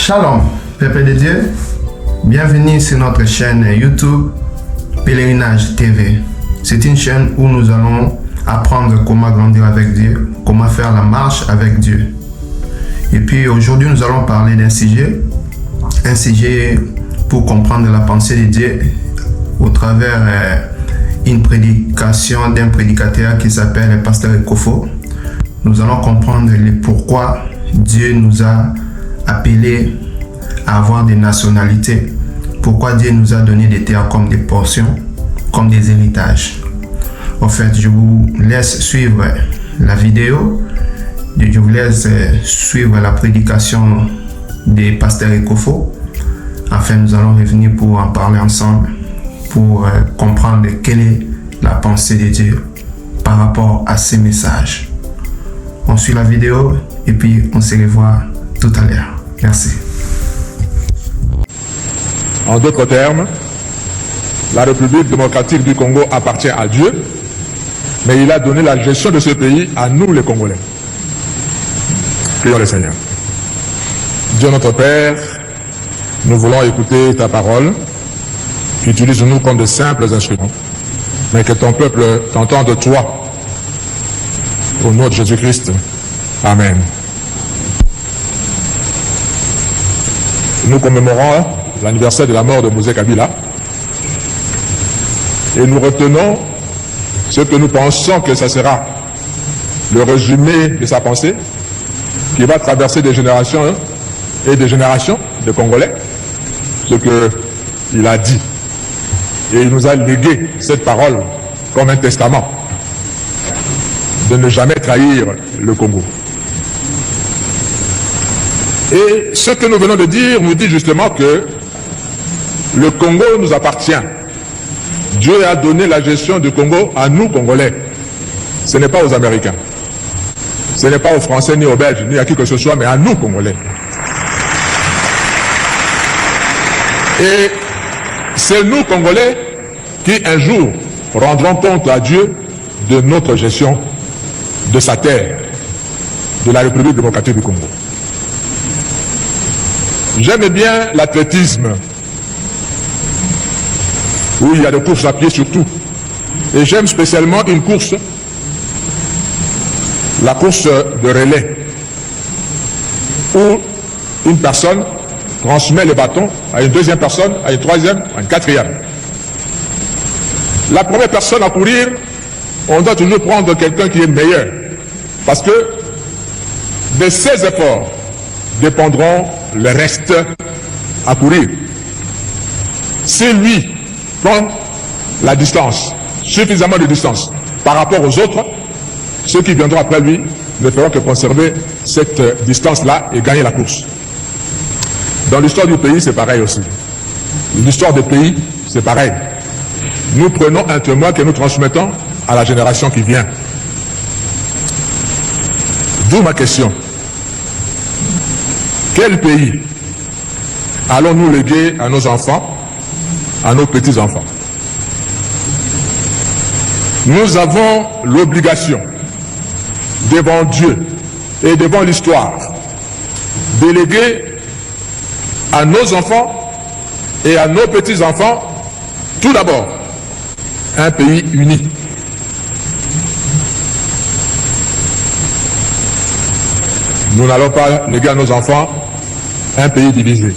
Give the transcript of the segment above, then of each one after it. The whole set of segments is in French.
Shalom, peuple de Dieu, bienvenue sur notre chaîne YouTube Pèlerinage TV. C'est une chaîne où nous allons apprendre comment grandir avec Dieu, comment faire la marche avec Dieu. Et puis aujourd'hui nous allons parler d'un sujet pour comprendre la pensée de Dieu au travers une prédication d'un prédicateur qui s'appelle le pasteur Ekofo. Nous allons comprendre pourquoi Dieu nous a appelés à avoir des nationalités, pourquoi Dieu nous a donné des terres comme des portions, comme des héritages. En fait, je vous laisse suivre la vidéo, je vous laisse suivre la prédication des pasteurs Ekofo. Enfin, nous allons revenir pour en parler ensemble, pour comprendre quelle est la pensée de Dieu par rapport à ces messages. On suit la vidéo et puis on se revoit tout à l'heure. Merci. En d'autres termes, la République démocratique du Congo appartient à Dieu, mais il a donné la gestion de ce pays à nous les Congolais. Prions le Seigneur. Dieu notre Père, nous voulons écouter ta parole. Utilise-nous comme de simples instruments, mais que ton peuple t'entende toi. Au nom de Jésus-Christ. Amen. Nous commémorons l'anniversaire de la mort de Moïse Kabila et nous retenons ce que nous pensons que ça sera le résumé de sa pensée qui va traverser des générations et des générations de Congolais, ce qu'il a dit. Et il nous a légué cette parole comme un testament de ne jamais trahir le Congo. Et ce que nous venons de dire nous dit justement que le Congo nous appartient. Dieu a donné la gestion du Congo à nous, Congolais. Ce n'est pas aux Américains. Ce n'est pas aux Français, ni aux Belges, ni à qui que ce soit, mais à nous, Congolais. Et c'est nous, Congolais, qui un jour rendrons compte à Dieu de notre gestion de sa terre, de la République démocratique du Congo. J'aime bien l'athlétisme, où il y a des courses à pied surtout. Et j'aime spécialement une course, la course de relais, où une personne transmet le bâton à une deuxième personne, à une troisième, à une quatrième. La première personne à courir, on doit toujours prendre quelqu'un qui est meilleur. Parce que de ses efforts dépendront le reste à courir. Si lui prend la distance, suffisamment de distance par rapport aux autres, ceux qui viendront après lui ne feront que conserver cette distance-là et gagner la course. Dans l'histoire du pays, c'est pareil aussi. L'histoire des pays, c'est pareil. Nous prenons un témoin que nous transmettons à la génération qui vient. D'où ma question. Quel pays allons-nous léguer à nos enfants, à nos petits-enfants? Nous avons l'obligation, devant Dieu et devant l'histoire, de léguer à nos enfants et à nos petits-enfants, tout d'abord, un pays uni. Nous n'allons pas léguer à nos enfants un pays divisé.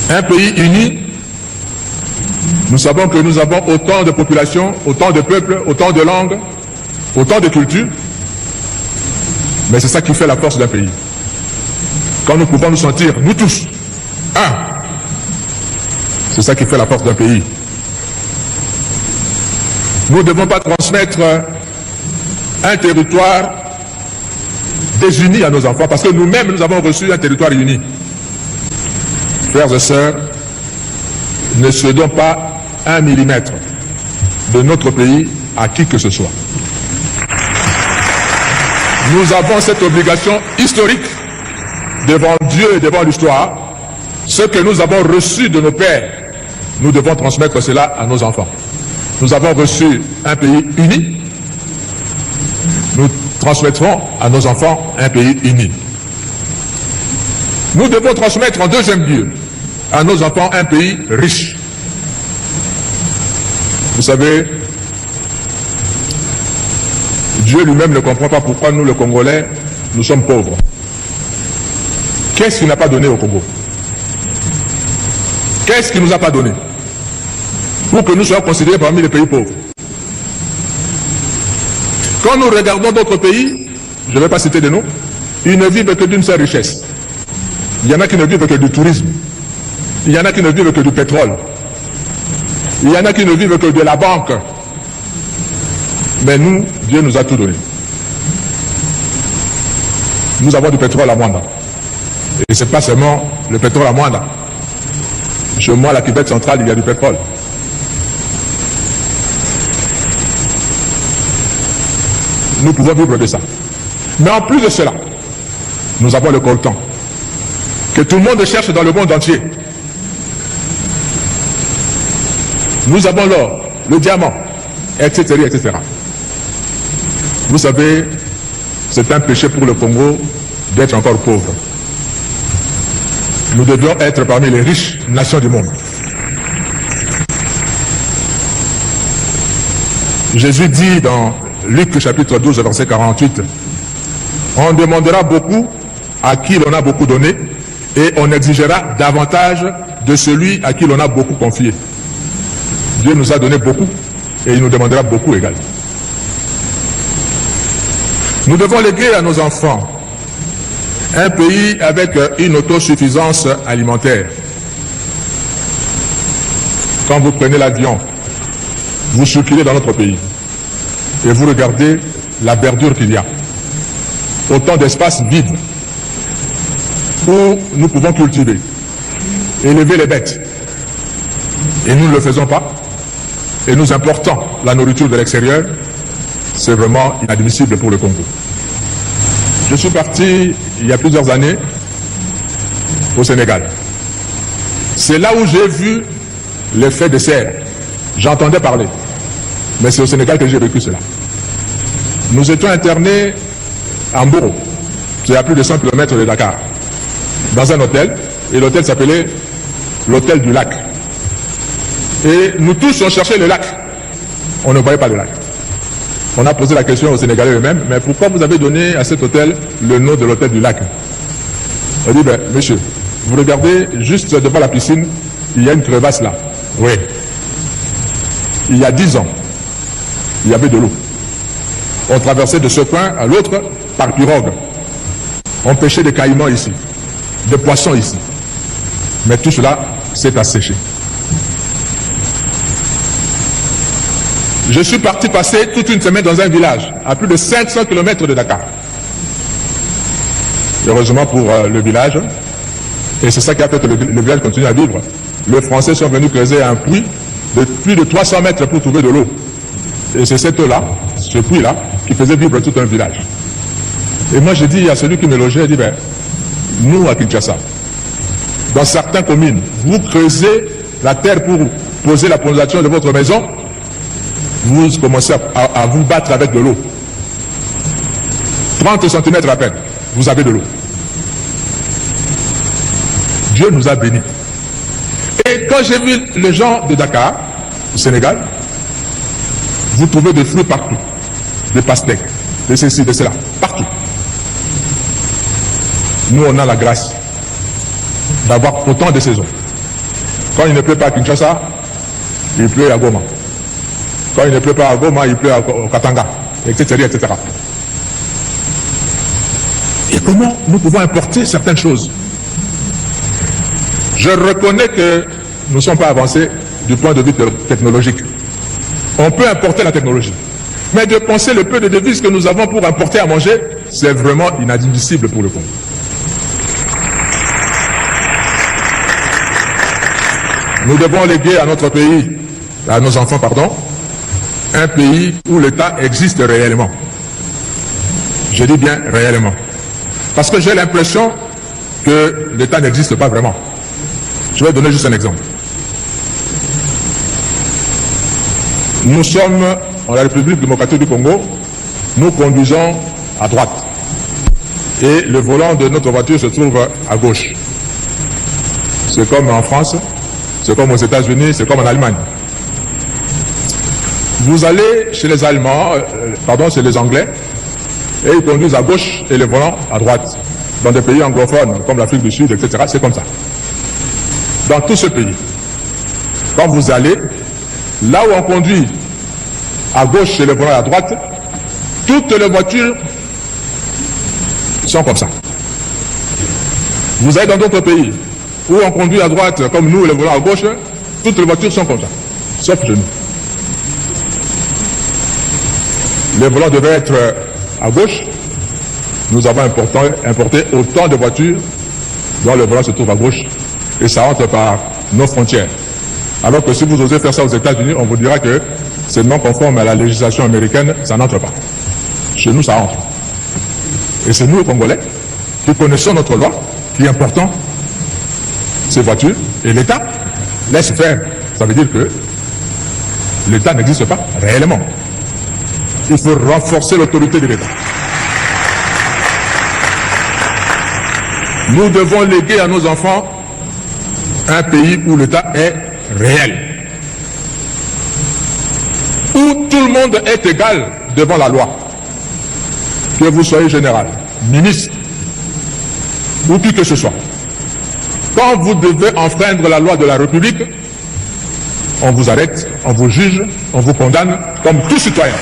Un pays uni, nous savons que nous avons autant de populations, autant de peuples, autant de langues, autant de cultures, mais c'est ça qui fait la force d'un pays. Quand nous pouvons nous sentir, nous tous, un, c'est ça qui fait la force d'un pays. Nous ne devons pas transmettre un territoire désuni à nos enfants, parce que nous-mêmes, nous avons reçu un territoire uni. Frères et sœurs, ne cédons pas 1 millimètre de notre pays à qui que ce soit. Nous avons cette obligation historique devant Dieu et devant l'histoire. Ce que nous avons reçu de nos pères, nous devons transmettre cela à nos enfants. Nous avons reçu un pays uni. Nous transmettrons à nos enfants un pays uni. Nous devons transmettre en deuxième lieu à nos enfants un pays riche. Vous savez, Dieu lui-même ne comprend pas pourquoi nous, les Congolais, nous sommes pauvres. Qu'est-ce qu'il n'a pas donné au Congo? Qu'est-ce qu'il ne nous a pas donné pour que nous soyons considérés parmi les pays pauvres? Quand nous regardons d'autres pays, je ne vais pas citer des noms, ils ne vivent que d'une seule richesse. Il y en a qui ne vivent que du tourisme. Il y en a qui ne vivent que du pétrole. Il y en a qui ne vivent que de la banque. Mais nous, Dieu nous a tout donné. Nous avons du pétrole à Mwanda. Et ce n'est pas seulement le pétrole à Mwanda. Chez moi, la Québec centrale, il y a du pétrole. Nous pouvons vivre de ça. Mais en plus de cela, nous avons le coltan, que tout le monde cherche dans le monde entier. Nous avons l'or, le diamant, etc., etc. Vous savez, c'est un péché pour le Congo d'être encore pauvre. Nous devions être parmi les riches nations du monde. Jésus dit dans Luc chapitre 12, verset 48, « On demandera beaucoup à qui l'on a beaucoup donné, et on exigera davantage de celui à qui l'on a beaucoup confié. » Dieu nous a donné beaucoup, et il nous demandera beaucoup également. Nous devons léguer à nos enfants un pays avec une autosuffisance alimentaire. Quand vous prenez l'avion, vous circulez dans notre pays et vous regardez la verdure qu'il y a. Autant d'espaces vides où nous pouvons cultiver, élever les bêtes. Et nous ne le faisons pas. Et nous importons la nourriture de l'extérieur. C'est vraiment inadmissible pour le Congo. Je suis parti il y a plusieurs années au Sénégal. C'est là où j'ai vu l'effet de serre. J'entendais parler. Mais c'est au Sénégal que j'ai vécu cela. Nous étions internés en Mboro, c'est à plus de 100 km de Dakar, dans un hôtel, et l'hôtel s'appelait l'hôtel du lac. Et nous tous, on cherchait le lac. On ne voyait pas le lac. On a posé la question aux Sénégalais eux-mêmes, mais pourquoi vous avez donné à cet hôtel le nom de l'hôtel du lac? On dit, ben, monsieur, vous regardez juste devant la piscine, il y a une crevasse là. Oui. Il y a 10 ans, il y avait de l'eau. On traversait de ce coin à l'autre par pirogue. On pêchait des caïmans ici, des poissons ici. Mais tout cela s'est asséché. Je suis parti passer toute une semaine dans un village, à plus de 500 km de Dakar. Heureusement pour le village, et c'est ça qui a fait que le village continue à vivre. Les Français sont venus creuser un puits de plus de 300 mètres pour trouver de l'eau. Et c'est cette eau-là, ce puits-là, qui faisait vivre tout un village. Et moi j'ai dit à celui qui me logeait, j'ai dit, ben, nous à Kinshasa, dans certaines communes, vous creusez la terre pour poser la fondation de votre maison, vous commencez à vous battre avec de l'eau. 30 cm à peine, vous avez de l'eau. Dieu nous a bénis. Et quand j'ai vu les gens de Dakar, au Sénégal, vous trouvez des fruits partout, des pastèques, de ceci, de cela, partout. Nous, on a la grâce d'avoir autant de saisons. Quand il ne pleut pas à Kinshasa, il pleut à Goma. Quand il ne pleut pas à Goma, il pleut au Katanga, etc., etc. Et comment nous pouvons importer certaines choses? Je reconnais que nous ne sommes pas avancés du point de vue technologique. On peut importer la technologie. Mais de penser le peu de devises que nous avons pour importer à manger, c'est vraiment inadmissible pour le Congo. Nous devons léguer à notre pays, à nos enfants, pardon, un pays où l'État existe réellement. Je dis bien réellement. Parce que j'ai l'impression que l'État n'existe pas vraiment. Je vais donner juste un exemple. Nous sommes en la République démocratique du Congo, nous conduisons à droite. Et le volant de notre voiture se trouve à gauche. c'est comme en France, c'est comme aux États-Unis, c'est comme en Allemagne. Vous allez chez les Allemands, chez les Anglais, et ils conduisent à gauche et les volants à droite. Dans des pays anglophones, comme l'Afrique du Sud, etc., c'est comme ça. Dans tout ce pays, quand vous allez, là où on conduit à gauche et les volants à droite, toutes les voitures sont comme ça. Vous allez dans d'autres pays, où on conduit à droite, comme nous, les volants à gauche, toutes les voitures sont comme ça, sauf chez nous. Les volants devaient être à gauche. Nous avons importé autant de voitures dont le volant se trouve à gauche et ça rentre par nos frontières. Alors que si vous osez faire ça aux États-Unis, on vous dira que c'est non conforme à la législation américaine, ça n'entre pas. Chez nous, ça entre. Et c'est nous, les Congolais, qui connaissons notre loi, qui importons ces voitures, et l'État laisse faire. Ça veut dire que l'État n'existe pas réellement. Il faut renforcer l'autorité de l'État. Nous devons léguer à nos enfants un pays où l'État est réel. Où tout le monde est égal devant la loi. Que vous soyez général, ministre, ou qui que ce soit. Quand vous devez enfreindre la loi de la République, on vous arrête, on vous juge, on vous condamne comme tout citoyen.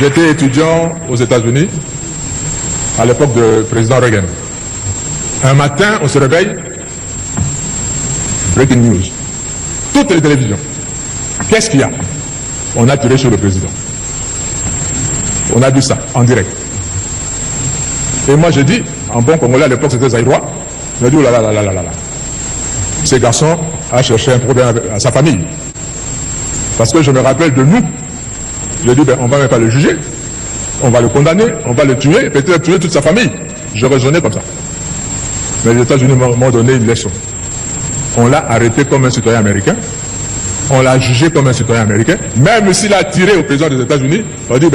J'étais étudiant aux États-Unis à l'époque du président Reagan. Un matin, on se réveille, breaking news. Toutes les télévisions. Qu'est-ce qu'il y a? On a tiré sur le président. On a vu ça en direct. Et moi j'ai dit, en bon congolais à l'époque c'était Zaïrois, j'ai dit oh là là là là là là. Ces garçons a cherché un problème à sa famille. Parce que je me rappelle de nous. J'ai dit, on ne va même pas le juger, on va le condamner, on va le tuer, et peut-être tuer toute sa famille. Je raisonnais comme ça. Mais les États-Unis m'ont donné une leçon. On l'a arrêté comme un citoyen américain, on l'a jugé comme un citoyen américain, même s'il a tiré au président des États-Unis, on dit,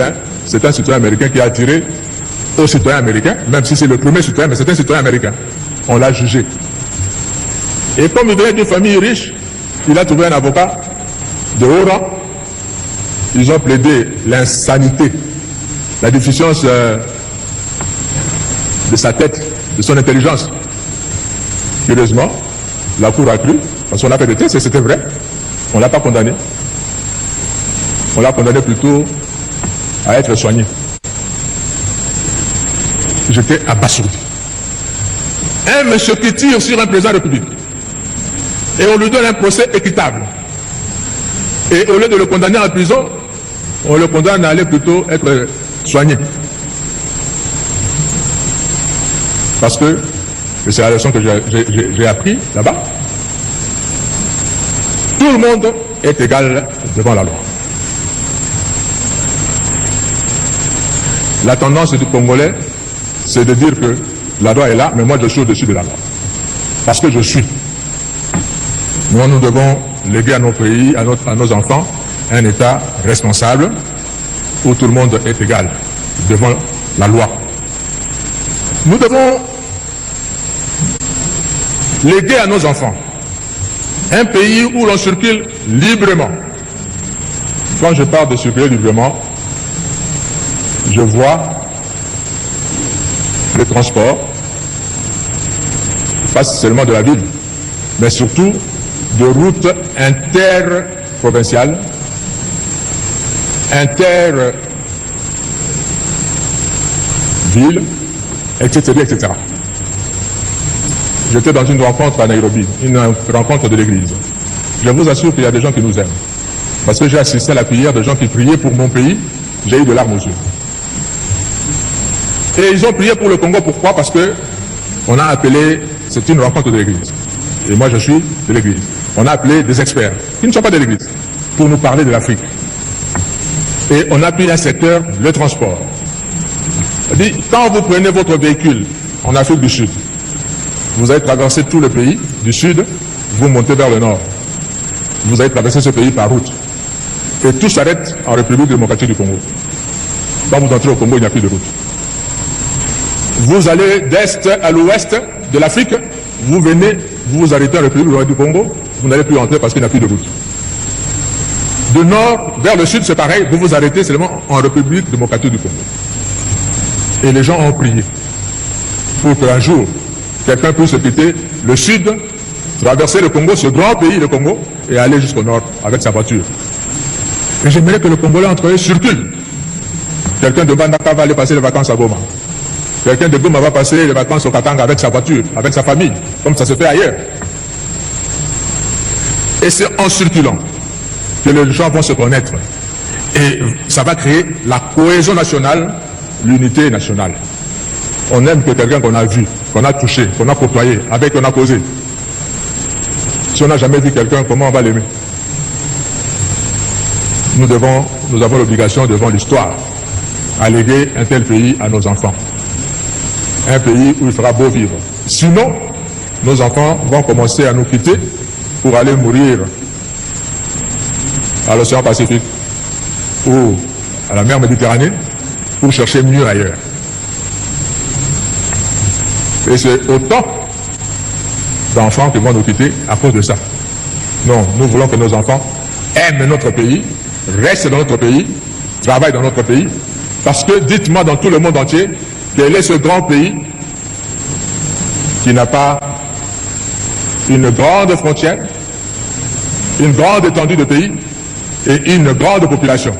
c'est un citoyen américain qui a tiré au citoyen américain, même si c'est le premier citoyen, mais c'est un citoyen américain. On l'a jugé. Et comme il venait d'une famille riche, il a trouvé un avocat de haut rang. Ils ont plaidé l'insanité, la déficience de sa tête, de son intelligence. Curieusement, la Cour a cru, parce qu'on a fait des tests et c'était vrai, on ne l'a pas condamné. On l'a condamné plutôt à être soigné. J'étais abasourdi. Un monsieur qui tire sur un président de la République, et on lui donne un procès équitable. Et au lieu de le condamner en prison, on le condamne à aller plutôt être soigné. Parce que, et c'est la leçon que j'ai appris là-bas, tout le monde est égal devant la loi. La tendance du Congolais, c'est de dire que la loi est là, mais moi je suis au-dessus de la loi. Parce que je suis. Nous devons léguer à nos pays, à nos enfants, un État responsable où tout le monde est égal devant la loi. Nous devons léguer à nos enfants un pays où l'on circule librement. Quand je parle de circuler librement, je vois le transport, pas seulement de la ville, mais surtout de routes interprovinciales, inter-villes, etc., etc. J'étais dans une rencontre à Nairobi, une rencontre de l'église. Je vous assure qu'il y a des gens qui nous aiment. Parce que j'ai assisté à la prière de gens qui priaient pour mon pays, j'ai eu de larmes aux yeux. Et ils ont prié pour le Congo, pourquoi? Parce que on a appelé, c'est une rencontre de l'église. Et moi je suis de l'église. On a appelé des experts, qui ne sont pas de l'église, pour nous parler de l'Afrique. Et on a pris un secteur, le transport. Dit, quand vous prenez votre véhicule en Afrique du Sud, vous allez traverser tout le pays du Sud, vous montez vers le Nord. Vous allez traverser ce pays par route. Et tout s'arrête en République démocratique du Congo. Quand vous entrez au Congo, il n'y a plus de route. Vous allez d'est à l'ouest de l'Afrique, vous venez, vous vous arrêtez en République du Congo, vous n'allez plus entrer parce qu'il n'y a plus de route. De nord vers le sud, c'est pareil, vous vous arrêtez seulement en République démocratique du Congo. Et les gens ont prié pour qu'un jour, quelqu'un puisse quitter le sud, traverser le Congo, ce grand pays, le Congo, et aller jusqu'au nord avec sa voiture. Et j'aimerais que le Congolais entre eux circule. Quelqu'un de Bandaka va aller passer les vacances à Goma. Quelqu'un de Goma va passer les vacances au Katanga avec sa voiture, avec sa famille, comme ça se fait ailleurs. Et c'est en circulant que les gens vont se connaître. Et ça va créer la cohésion nationale, l'unité nationale. On aime que quelqu'un qu'on a vu, qu'on a touché, qu'on a côtoyé, avec qui on a causé. Si on n'a jamais vu quelqu'un, comment on va l'aimer? Nous avons l'obligation devant l'histoire à léguer un tel pays à nos enfants. Un pays où il fera beau vivre. Sinon, nos enfants vont commencer à nous quitter pour aller mourir à l'océan Pacifique ou à la mer Méditerranée pour chercher mieux ailleurs. Et c'est autant d'enfants qui vont nous quitter à cause de ça. Non, nous voulons que nos enfants aiment notre pays, restent dans notre pays, travaillent dans notre pays, parce que dites-moi dans tout le monde entier, quel est ce grand pays qui n'a pas une grande frontière, une grande étendue de pays et une grande population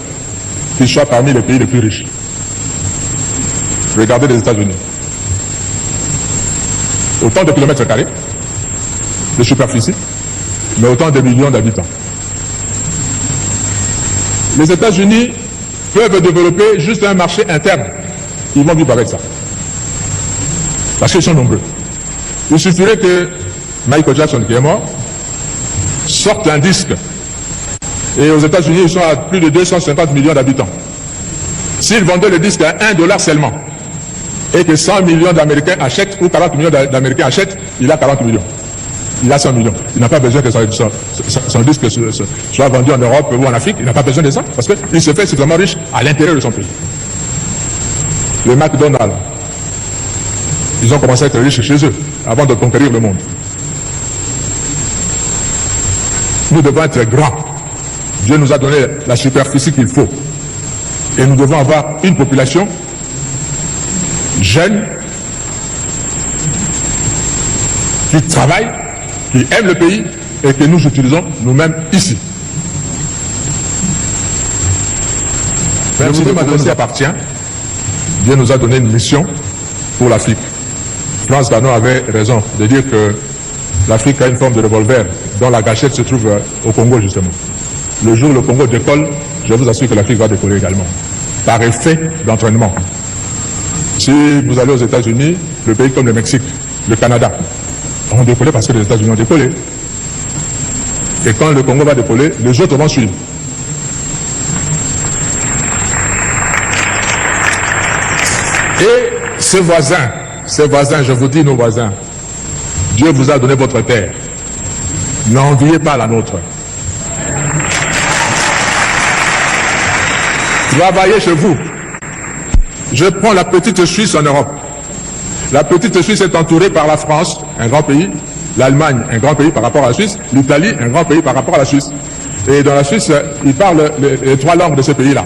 qui soit parmi les pays les plus riches? Regardez les États-Unis. Autant de kilomètres carrés de superficie, mais autant de millions d'habitants. Les États-Unis peuvent développer juste un marché interne. Ils vont vivre avec ça. Parce qu'ils sont nombreux. Il suffirait que Michael Jackson, qui est mort, sorte un disque. Et aux États-Unis, ils sont à plus de 250 millions d'habitants. S'ils vendaient le disque à $1 seulement, et que 100 millions d'Américains achètent, ou 40 millions d'Américains achètent, il a 40 millions. Il a 100 millions. Il n'a pas besoin que son disque soit vendu en Europe ou en Afrique. Il n'a pas besoin de ça, parce qu'il se fait suffisamment riche à l'intérieur de son pays. Les McDonald's, ils ont commencé à être riches chez eux, avant de conquérir le monde. Nous devons être grands. Dieu nous a donné la superficie qu'il faut. Et nous devons avoir une population jeune, qui travaille, qui aime le pays et que nous utilisons nous-mêmes ici. Même si le dossier appartient, Dieu nous a donné une mission pour l'Afrique. France Fanon avait raison de dire que l'Afrique a une forme de revolver dont la gâchette se trouve au Congo justement. Le jour où le Congo décolle, je vous assure que l'Afrique va décoller également, par effet d'entraînement. Si vous allez aux États-Unis, le pays comme le Mexique, le Canada, ont décollé parce que les États-Unis ont décollé. Et quand le Congo va décoller, les autres vont suivre. Et ces voisins, je vous dis nos voisins, Dieu vous a donné votre terre. N'enviez pas la nôtre. Travaillez chez vous. Je prends la petite Suisse en Europe. La petite Suisse est entourée par la France, un grand pays, l'Allemagne, un grand pays par rapport à la Suisse, l'Italie, un grand pays par rapport à la Suisse. Et dans la Suisse, ils parlent les trois langues de ce pays-là.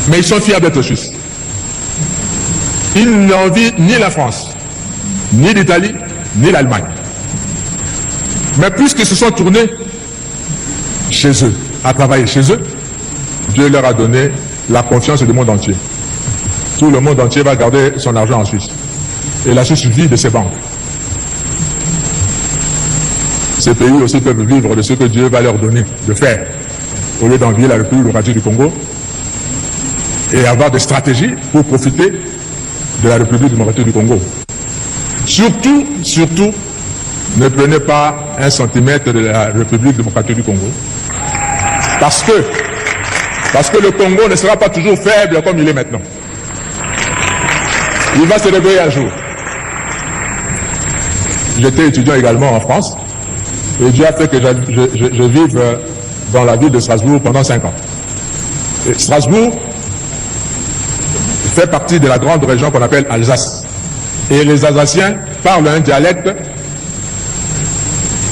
Mais ils sont fiers d'être Suisses. Ils n'envient ni la France, ni l'Italie, ni l'Allemagne. Mais puisqu'ils se sont tournés chez eux, à travailler chez eux, Dieu leur a donné la confiance du monde entier. Tout le monde entier va garder son argent en Suisse. Et la Suisse vit de ses banques. Ces pays aussi peuvent vivre de ce que Dieu va leur donner de faire, au lieu d'envier la République démocratique du Congo, et avoir des stratégies pour profiter de la République démocratique du Congo. Surtout, ne prenez pas un centimètre de la République démocratique du Congo. Parce que le Congo ne sera pas toujours faible comme il est maintenant. Il va se réveiller un jour. J'étais étudiant également en France, et Dieu a fait que je vive dans la ville de Strasbourg pendant 5 ans. Et Strasbourg, fait partie de la grande région qu'on appelle Alsace. Et les Alsaciens parlent un dialecte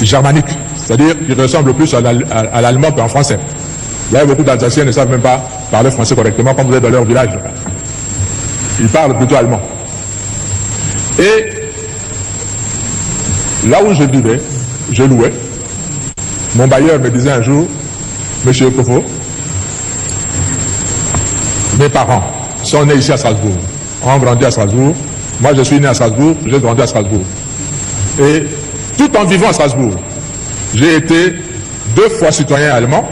germanique, c'est-à-dire qu'il ressemble plus à l'allemand qu'en français. Là, beaucoup d'Alsaciens ne savent même pas parler français correctement quand vous êtes dans leur village. Ils parlent plutôt allemand. Et là où je vivais, je louais. Mon bailleur me disait un jour, Monsieur Kofo, mes parents sont nés ici à Strasbourg, ont grandi à Strasbourg. Moi, je suis né à Strasbourg, j'ai grandi à Strasbourg. Et tout en vivant à Strasbourg, j'ai été 2 fois citoyen allemand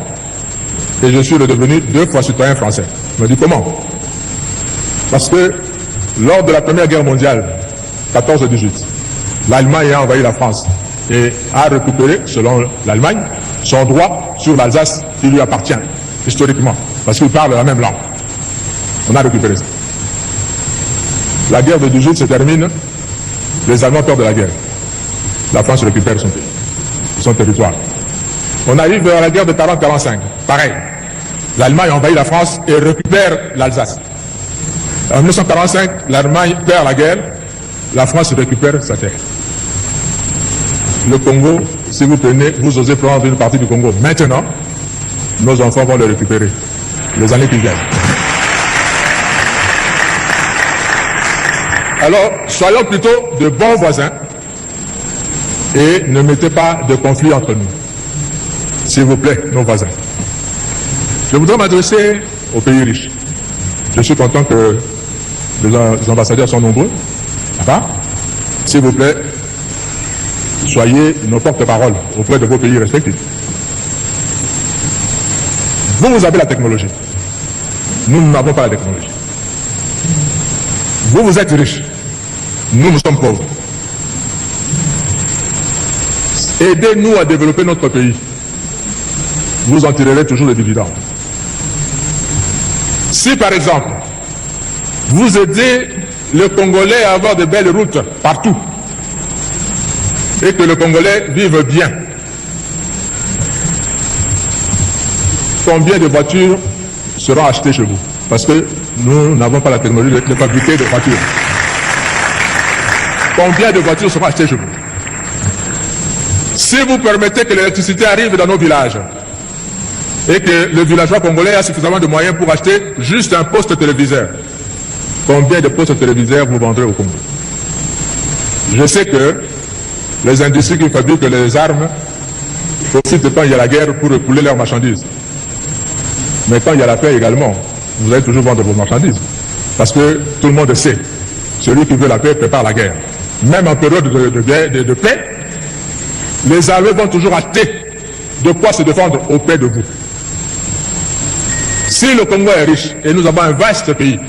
et je suis redevenu 2 fois citoyen français. Je me dis comment? Parce que lors de la Première Guerre mondiale, 14-18, l'Allemagne a envahi la France et a récupéré, selon l'Allemagne, son droit sur l'Alsace qui lui appartient, historiquement, parce qu'il parle la même langue. On a récupéré ça. La guerre de 18 se termine, les Allemands perdent la guerre. La France récupère son pays, son territoire. On arrive vers la guerre de 40-45, pareil. L'Allemagne envahit la France et récupère l'Alsace. En 1945, l'Allemagne perd la guerre, la France récupère sa terre. Le Congo, si vous prenez, vous osez prendre une partie du Congo maintenant, nos enfants vont le récupérer les années qui viennent. Alors, soyons plutôt de bons voisins et ne mettez pas de conflit entre nous. S'il vous plaît, nos voisins. Je voudrais m'adresser aux pays riches. Je suis content que les ambassadeurs sont nombreux. S'il vous plaît, soyez nos porte-parole auprès de vos pays respectifs. Vous avez la technologie. Nous n'avons pas la technologie. Vous êtes riches. Nous sommes pauvres. Aidez-nous à développer notre pays. Vous en tirerez toujours des dividendes. Si par exemple, vous aidez le Congolais à avoir de belles routes partout, et que le Congolais vive bien, combien de voitures seront achetées chez vous? Parce que nous n'avons pas la technologie de fabriquer des voitures. Combien de voitures seront achetées chez vous? Si vous permettez que l'électricité arrive dans nos villages, et que le villageois congolais a suffisamment de moyens pour acheter juste un poste téléviseur, combien de postes téléviseurs vous vendrez au Congo? Je sais que les industries qui fabriquent les armes profitent quand il y a la guerre pour écouler leurs marchandises. Mais quand il y a la paix également, vous allez toujours vendre vos marchandises. Parce que tout le monde sait, celui qui veut la paix prépare la guerre. Même en période de paix, les armées vont toujours acheter de quoi se défendre auprès de vous. Si le Congo est riche et nous avons un vaste pays,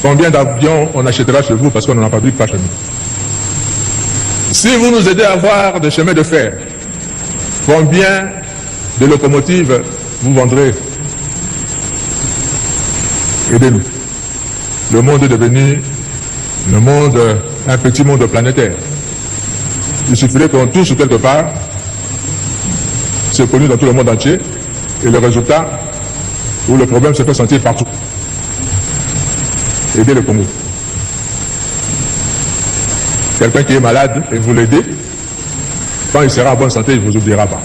combien d'avions on achètera chez vous parce qu'on n'en fabrique pas chez nous? Si vous nous aidez à avoir des chemins de fer, combien de locomotives vous vendrez? Aidez-nous. Le monde est devenu un petit monde planétaire. Il suffirait qu'on touche quelque part, c'est connu dans tout le monde entier, et le résultat, où le problème se fait sentir partout. Aidez le Congo. Quelqu'un qui est malade et vous l'aidez, quand il sera en bonne santé, il ne vous oubliera pas.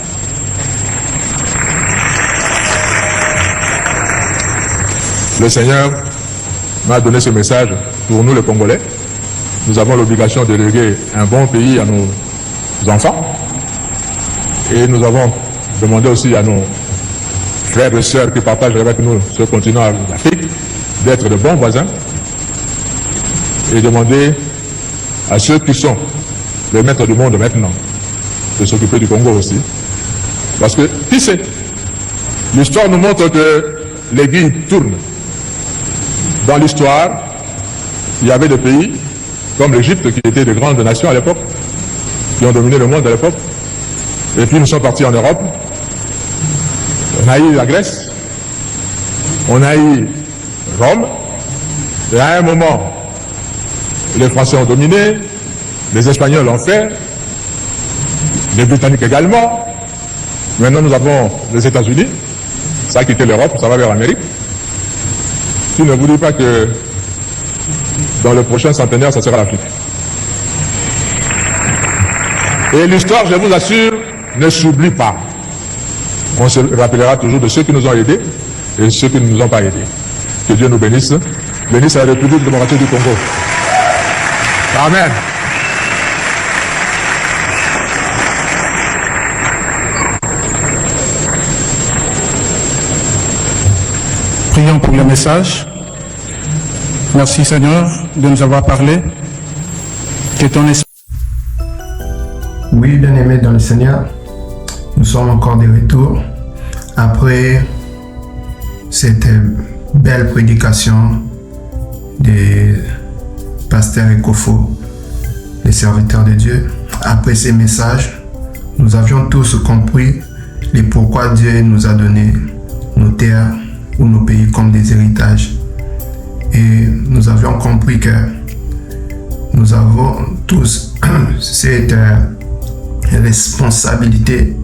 Le Seigneur m'a donné ce message pour nous les Congolais. Nous avons l'obligation de léguer un bon pays à nos enfants. Et nous avons demandé aussi à nos frères et sœurs qui partagent avec nous ce continent d'Afrique d'être de bons voisins. Et demander à ceux qui sont les maîtres du monde maintenant de s'occuper du Congo aussi. Parce que, qui sait, l'histoire nous montre que l'aiguille tourne. Dans l'histoire, il y avait des pays comme l'Égypte qui étaient de grandes nations à l'époque, qui ont dominé le monde à l'époque. Et puis nous sommes partis en Europe. On a eu la Grèce, on a eu Rome, et à un moment, les Français ont dominé, les Espagnols l'ont fait, les Britanniques également. Maintenant nous avons les États-Unis, ça a quitté l'Europe, ça va vers l'Amérique. Je ne vous dis pas que dans le prochain centenaire, ça sera l'Afrique. Et l'histoire, je vous assure, ne s'oublie pas. On se rappellera toujours de ceux qui nous ont aidés et ceux qui ne nous ont pas aidés. Que Dieu nous bénisse. Bénisse la République démocratique du Congo. Amen. Prions pour le message. Merci Seigneur de nous avoir parlé. Que ton esprit... Oui, bien-aimés dans le Seigneur, nous sommes encore de retour après cette belle prédication de Pasteur Ekofo, les serviteurs de Dieu. Après ces messages, nous avions tous compris le pourquoi Dieu nous a donné nos terres ou nos pays comme des héritages. Et nous avions compris que nous avons tous cette responsabilité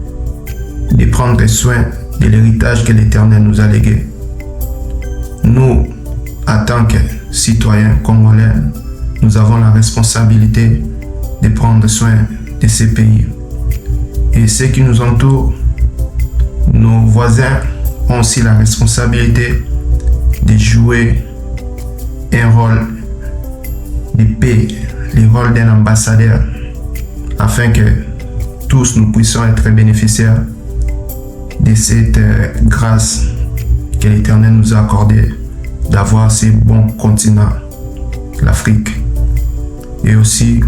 de prendre soin de l'héritage que l'Éternel nous a légué. Nous, en tant que citoyens congolais, nous avons la responsabilité de prendre soin de ces pays. Et ceux qui nous entourent, nos voisins, ont aussi la responsabilité de jouer un rôle de paix, le rôle d'un ambassadeur, afin que tous nous puissions être bénéficiaires de cette grâce que l'Éternel nous a accordée d'avoir ces bons continents, l'Afrique, et aussi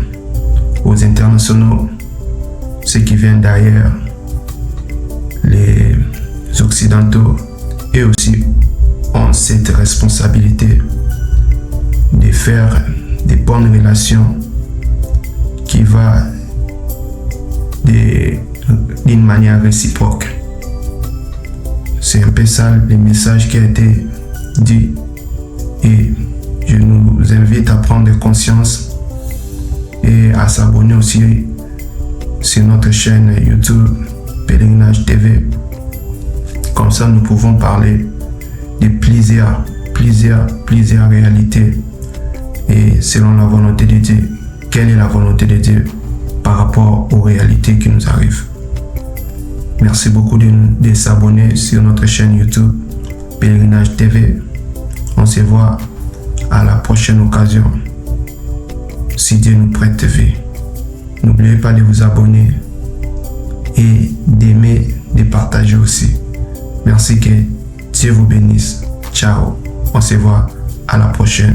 aux internationaux, ceux qui viennent d'ailleurs, les Occidentaux, et aussi ont cette responsabilité de faire des bonnes relations qui va d'une manière réciproque. C'est un peu ça le message qui a été dit, et je nous invite à prendre conscience et à s'abonner aussi sur notre chaîne YouTube Pèlerinage TV. Comme ça, nous pouvons parler de plusieurs réalités, et selon la volonté de Dieu, quelle est la volonté de Dieu par rapport aux réalités qui nous arrivent. Merci beaucoup de s'abonner sur notre chaîne YouTube Pèlerinage TV. On se voit à la prochaine occasion, si Dieu nous prête vie. N'oubliez pas de vous abonner et d'aimer, de partager aussi. Merci, que Dieu vous bénisse. Ciao. On se voit à la prochaine